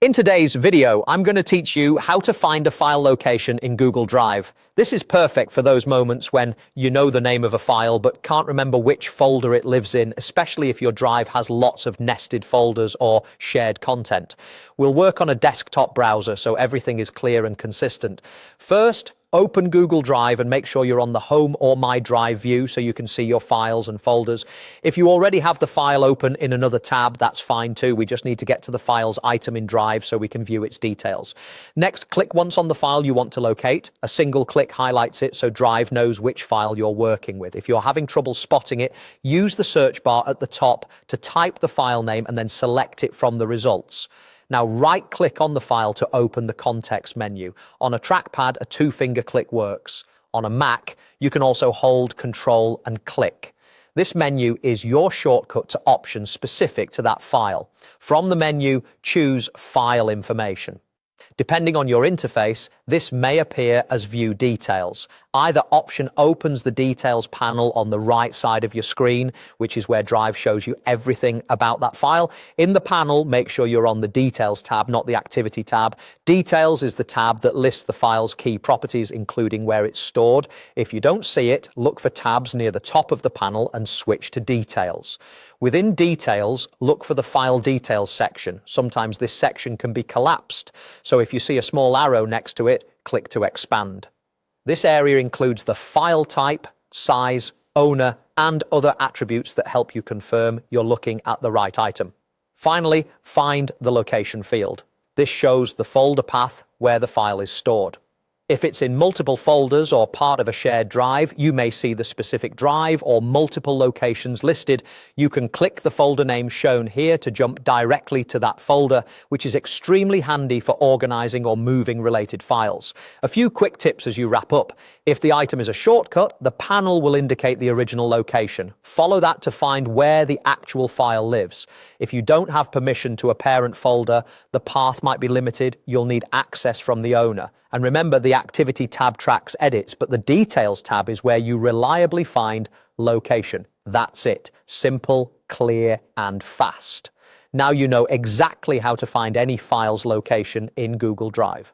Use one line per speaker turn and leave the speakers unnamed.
In today's video, I'm going to teach you how to find a file location in Google Drive. This is perfect for those moments when you know the name of a file but can't remember which folder it lives in, especially if your drive has lots of nested folders or shared content. We'll work on a desktop browser so everything is clear and consistent. First, open Google Drive and make sure you're on the Home or My Drive view so you can see your files and folders. If you already have the file open in another tab, that's fine too. We just need to get to the file's item in Drive so we can view its details. Next, click once on the file you want to locate. A single click highlights it so Drive knows which file you're working with. If you're having trouble spotting it, use the search bar at the top to type the file name and then select it from the results. Now right-click on the file to open the context menu. On a trackpad, a two-finger click works. On a Mac, you can also hold Control and click. This menu is your shortcut to options specific to that file. From the menu, choose File Information. Depending on your interface, this may appear as View Details. Either option opens the Details panel on the right side of your screen, which is where Drive shows you everything about that file. In the panel, make sure you're on the Details tab, not the Activity tab. Details is the tab that lists the file's key properties, including where it's stored. If you don't see it, look for tabs near the top of the panel and switch to Details. Within Details, look for the File Details section. Sometimes this section can be collapsed, so if you see a small arrow next to it, click to expand. This area includes the file type, size, owner, and other attributes that help you confirm you're looking at the right item. Finally, find the location field. This shows the folder path where the file is stored. If it's in multiple folders or part of a shared drive, you may see the specific drive or multiple locations listed. You can click the folder name shown here to jump directly to that folder, which is extremely handy for organizing or moving related files. A few quick tips as you wrap up. If the item is a shortcut, the panel will indicate the original location. Follow that to find where the actual file lives. If you don't have permission to a parent folder, the path might be limited. You'll need access from the owner. And remember, the Activity tab tracks edits, but the Details tab is where you reliably find location. That's it. Simple, clear, and fast. Now you know exactly how to find any file's location in Google Drive.